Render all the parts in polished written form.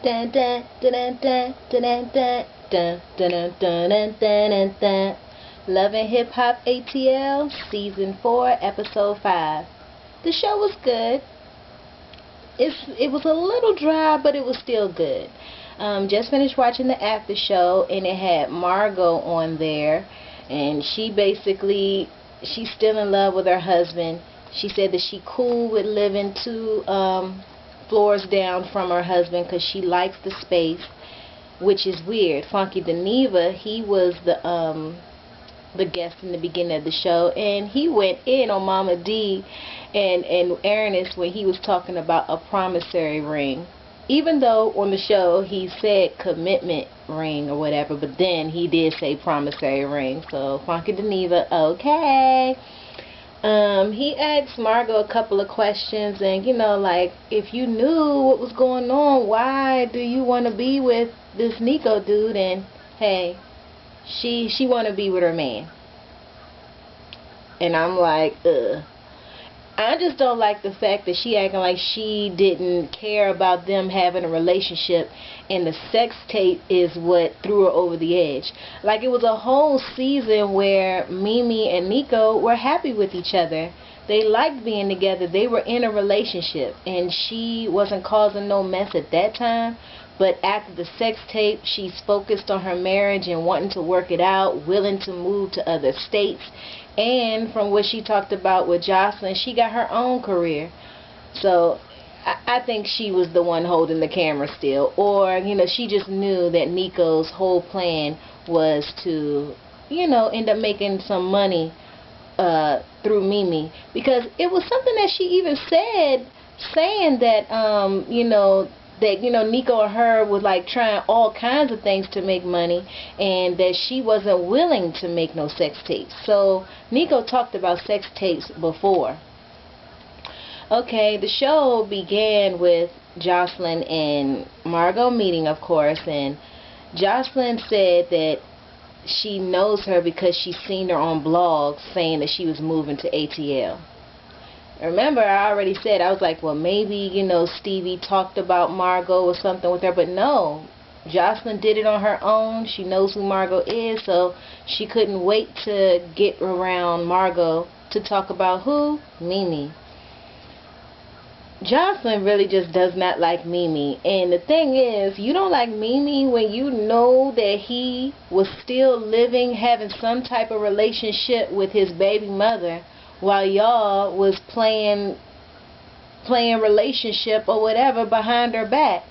Dun dun dun dun dun dun dun dun dun dun dun dun. Love and Hip Hop ATL Season 4 Episode 5. The show was good. It was a little dry, but it was still good. Just finished watching the after show, and it had Margot on there, and she's still in love with her husband. She said that she cool with living two floors down from her husband because she likes the space, which is weird. Funky Deneva, he was the guest in the beginning of the show, and he went in on Mama D and Ernest when he was talking about a promissory ring. Even though on the show he said commitment ring or whatever, but then he did say promissory ring. So Funky Deneva, okay. He asked Margot a couple of questions, and like, if you knew what was going on, why do you want to be with this Nico dude? And hey, she want to be with her man. And I'm like, ugh. I just don't like the fact that she acting like she didn't care about them having a relationship, and the sex tape is what threw her over the edge. Like, it was a whole season where Mimi and Nico were happy with each other. They liked being together. They were in a relationship, and she wasn't causing no mess at that time. But after the sex tape, she's focused on her marriage and wanting to work it out, willing to move to other states. And from what she talked about with Jocelyn, she got her own career. So I think she was the one holding the camera still. Or, she just knew that Nico's whole plan was to, end up making some money through Mimi. Because it was something that she even said, saying that, Nico and her was like trying all kinds of things to make money, and that she wasn't willing to make no sex tapes. So Nico talked about sex tapes before. Okay, the show began with Jocelyn and Margot meeting, of course, and Jocelyn said that she knows her because she's seen her on blogs saying that she was moving to ATL. Remember, I already said, I was like, well, maybe, Stevie talked about Margot or something with her, but no. Jocelyn did it on her own. She knows who Margot is, so she couldn't wait to get around Margot to talk about who? Mimi. Jocelyn really just does not like Mimi, and the thing is, you don't like Mimi when you know that he was still living, having some type of relationship with his baby mother, while y'all was playing relationship or whatever behind her back.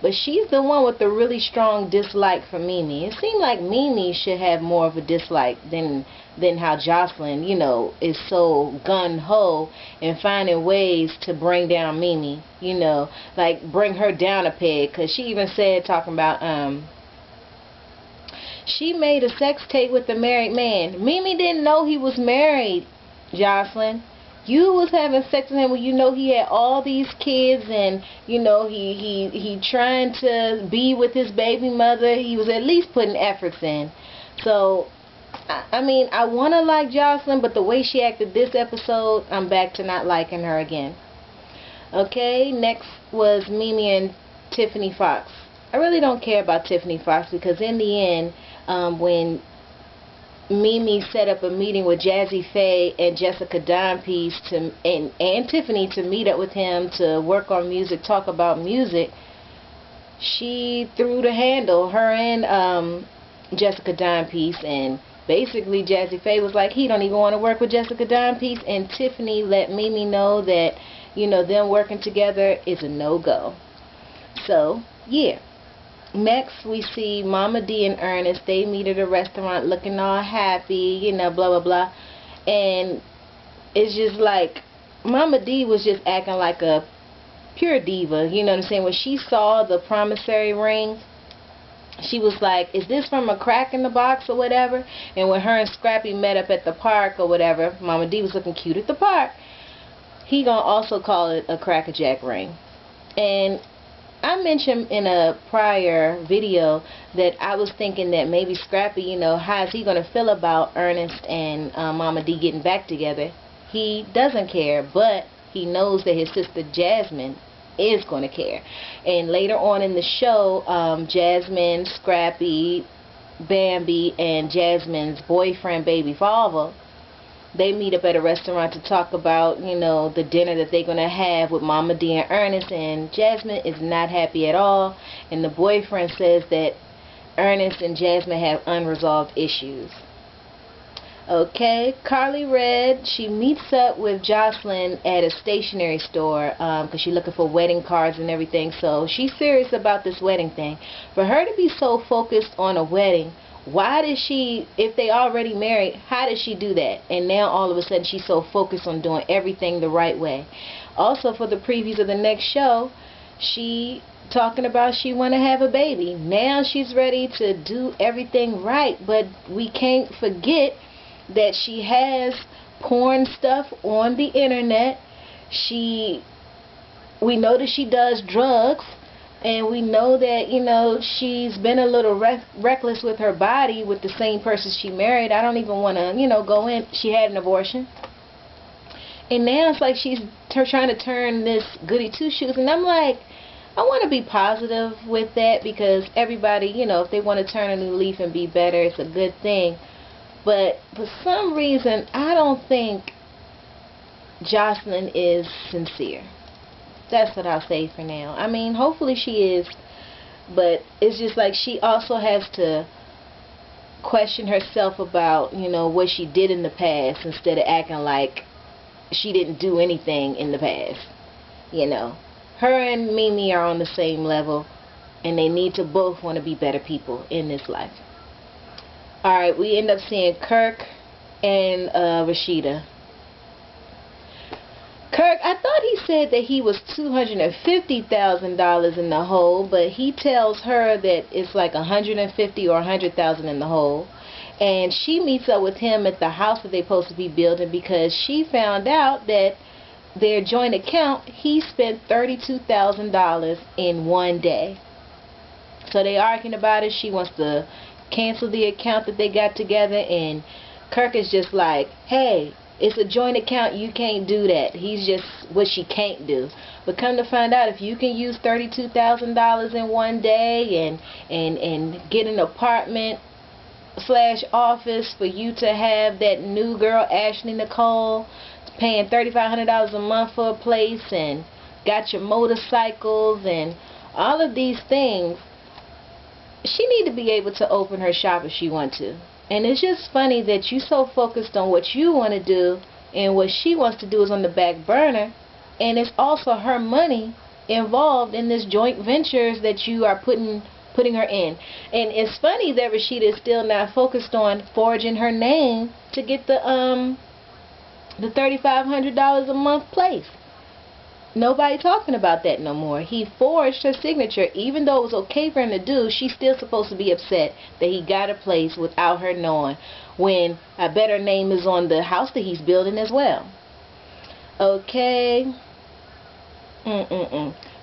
But she's the one with the really strong dislike for Mimi. It seemed like Mimi should have more of a dislike than how Jocelyn, is so gun-ho and finding ways to bring down Mimi, like bring her down a peg. Because she even said, talking about, she made a sex tape with a married man. Mimi didn't know he was married. Jocelyn, you was having sex with him when he had all these kids, and he trying to be with his baby mother. He was at least putting efforts in. So I mean, I want to like Jocelyn, but the way she acted this episode, I'm back to not liking her again. Okay, next was Mimi and Tiffany Fox. I really don't care about Tiffany Fox, because in the end, when Mimi set up a meeting with Jazzy Faye and Jessica Dimepiece and Tiffany to meet up with him to work on music, talk about music, she threw the handle, her and Jessica Dimepiece, and basically Jazzy Faye was like, he don't even want to work with Jessica Dimepiece, and Tiffany let Mimi know that, them working together is a no-go. So, yeah. Next, we see Mama D and Ernest. They meet at a restaurant looking all happy, blah, blah, blah. And it's just like, Mama D was just acting like a pure diva, you know what I'm saying? When she saw the promissory ring, she was like, is this from a crack in the box or whatever? And when her and Scrappy met up at the park or whatever, Mama D was looking cute at the park. He gonna also call it a cracker-jack ring. And I mentioned in a prior video that I was thinking that maybe Scrappy, how is he going to feel about Ernest and Mama D getting back together? He doesn't care, but he knows that his sister Jasmine is going to care. And later on in the show, Jasmine, Scrappy, Bambi, and Jasmine's boyfriend, Baby Father, they meet up at a restaurant to talk about, you know, the dinner that they're going to have with Mama D and Ernest, and Jasmine is not happy at all, and the boyfriend says that Ernest and Jasmine have unresolved issues. Okay, Carly Red, she meets up with Jocelyn at a stationery store because she's looking for wedding cards and everything, so she's serious about this wedding thing. For her to be so focused on a wedding, why did she, if they already married, how did she do that? And now all of a sudden she's so focused on doing everything the right way. Also, for the previews of the next show, she talking about she want to have a baby. Now she's ready to do everything right, but we can't forget that she has porn stuff on the internet. We know that she does drugs, and we know that, you know, she's been a little reckless with her body with the same person she married. I don't even want to, you know, go in. She had an abortion, and now it's like she's trying to turn this goody two shoes, and I'm like, I want to be positive with that, because everybody, you know, if they want to turn a new leaf and be better, it's a good thing. But for some reason, I don't think Jocelyn is sincere. That's what I'll say for now. I mean, hopefully she is, but it's just like she also has to question herself about, you know, what she did in the past, instead of acting like she didn't do anything in the past. You know, her and Mimi are on the same level, and they need to both want to be better people in this life. Alright, we end up seeing Kirk and Rashida. Kirk, I thought he said that he was $250,000 in the hole, but he tells her that it's like $150,000 or $100,000 in the hole. And she meets up with him at the house that they're supposed to be building, because she found out that their joint account, he spent $32,000 in one day. So they arguing about it. She wants to cancel the account that they got together, and Kirk is just like, hey, it's a joint account, you can't do that. He's just what she can't do. But come to find out, if you can use $32,000 in one day and get an apartment / office for you to have that new girl Ashley Nicole paying $3,500 a month for a place, and got your motorcycles and all of these things, she need to be able to open her shop if she want to. And it's just funny that you so focused on what you want to do, and what she wants to do is on the back burner, and it's also her money involved in this joint ventures that you are putting her in. And it's funny that Rashida is still not focused on forging her name to get the $3,500 a month place. Nobody talking about that no more. He forged her signature. Even though it was okay for him to do, she's still supposed to be upset that he got a place without her knowing, when I bet her name is on the house that he's building as well. Okay.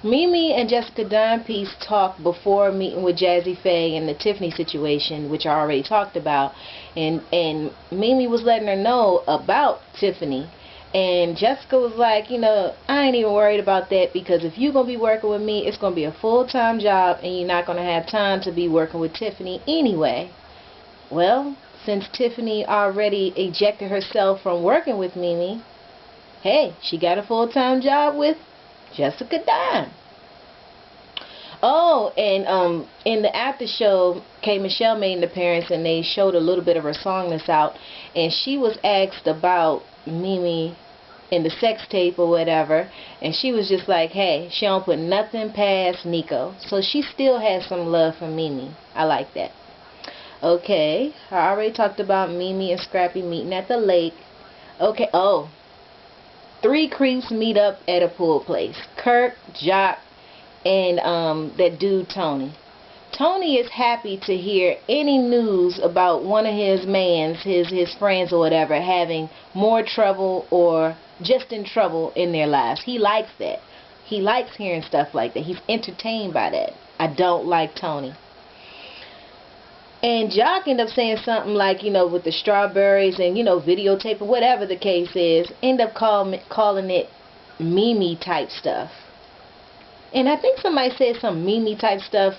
Mimi and Jessica Dime Piece talked before meeting with Jazzy Faye and the Tiffany situation, which I already talked about. And Mimi was letting her know about Tiffany. And Jessica was like, you know, I ain't even worried about that, because if you're going to be working with me, it's going to be a full-time job, and you're not going to have time to be working with Tiffany anyway. Well, since Tiffany already ejected herself from working with Mimi, hey, she got a full-time job with Jessica Dime. Oh, and in the after show, K. Michelle made an appearance, and they showed a little bit of her song that's out, and she was asked about Mimi in the sex tape or whatever, and she was just like, hey, she don't put nothing past Nico. So she still has some love for Mimi. I like that. Okay, I already talked about Mimi and Scrappy meeting at the lake. Okay, oh, 3 creeps meet up at a pool place. Kirk, Jock, and that dude Tony. Tony is happy to hear any news about one of his mans, his friends or whatever, having more trouble or just in trouble in their lives. He likes that. He likes hearing stuff like that. He's entertained by that. I don't like Tony. And Jock ended up saying something like, you know, with the strawberries and, you know, videotape or whatever the case is, end up calling it Mimi type stuff. And I think somebody said some Mimi type stuff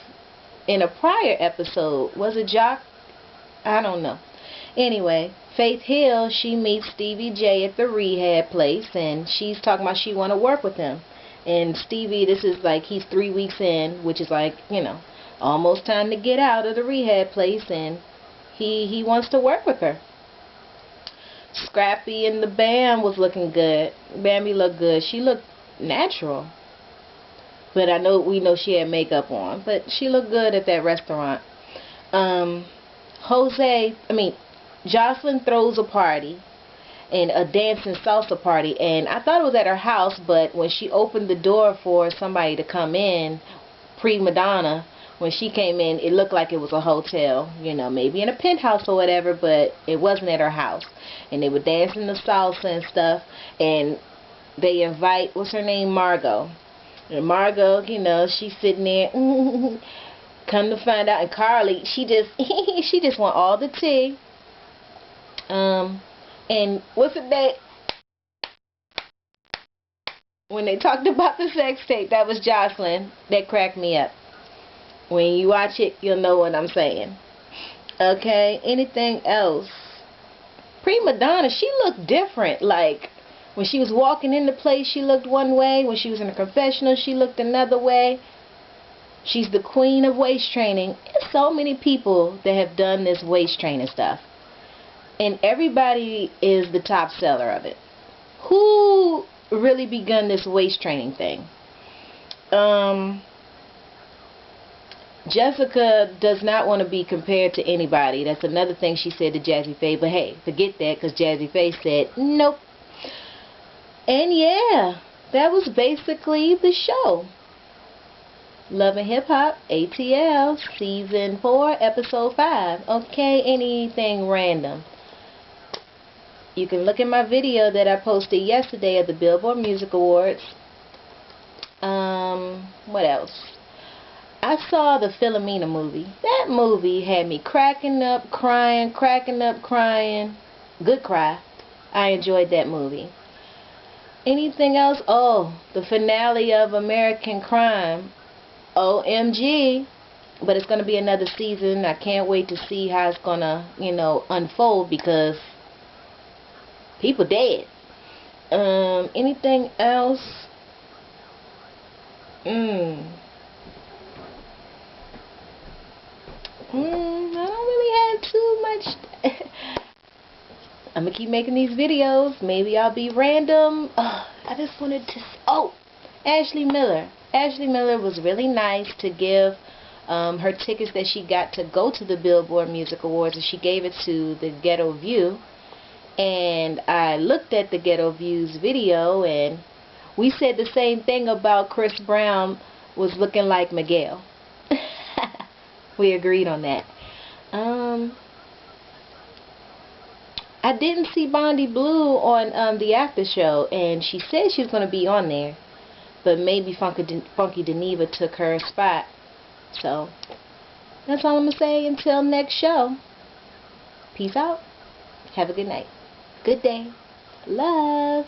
in a prior episode. Was it Jock? I don't know. Anyway, Faith Hill, she meets Stevie J at the rehab place, and she's talking about she want to work with him. And Stevie, this is like he's 3 weeks in, which is like, you know, almost time to get out of the rehab place, and he wants to work with her. Scrappy and the Bam was looking good. Bambi looked good. She looked natural. But we know she had makeup on. But she looked good at that restaurant. Jocelyn throws a party, and a dancing salsa party, and I thought it was at her house, but when she opened the door for somebody to come in, pre-Madonna, when she came in, it looked like it was a hotel, you know, maybe in a penthouse or whatever, but it wasn't at her house. And they were dancing the salsa and stuff, and they invite, what's her name, Margot. And Margot, you know, she's sitting there, come to find out, and Carly, she just want all the tea. And what's it that when they talked about the sex tape, that was Jocelyn. That cracked me up. When you watch it, you'll know what I'm saying. Okay, anything else? Prima Donna, she looked different. Like, when she was walking in the place, she looked one way. When she was in the confessional, she looked another way. She's the queen of waist training. There's so many people that have done this waist training stuff. And everybody is the top seller of it. Who really begun this waist training thing? Jessica does not want to be compared to anybody. That's another thing she said to Jazzy Faye. But hey, forget that, because Jazzy Faye said nope. And yeah, that was basically the show. Love and Hip Hop, ATL, Season 4, Episode 5. Okay, anything random. You can look at my video that I posted yesterday at the Billboard Music Awards. What else? I saw the Philomena movie. That movie had me cracking up, crying. Good cry. I enjoyed that movie. Anything else? Oh, the finale of American Crime. OMG. But it's going to be another season. I can't wait to see how it's going to, you know, unfold, because people dead. Anything else? I don't really have too much. I'm going to keep making these videos. Maybe I'll be random. I just wanted to... Oh, Ashley Miller. Ashley Miller was really nice to give her tickets that she got to go to the Billboard Music Awards, and she gave it to the Ghetto View. And I looked at the Ghetto View's video, and we said the same thing about Chris Brown was looking like Miguel. We agreed on that. I didn't see Bondi Blue on the after show, and she said she was going to be on there, but maybe Funky Deneva took her spot. So that's all I'm going to say until next show. Peace out. Have a good night. Good day. Love.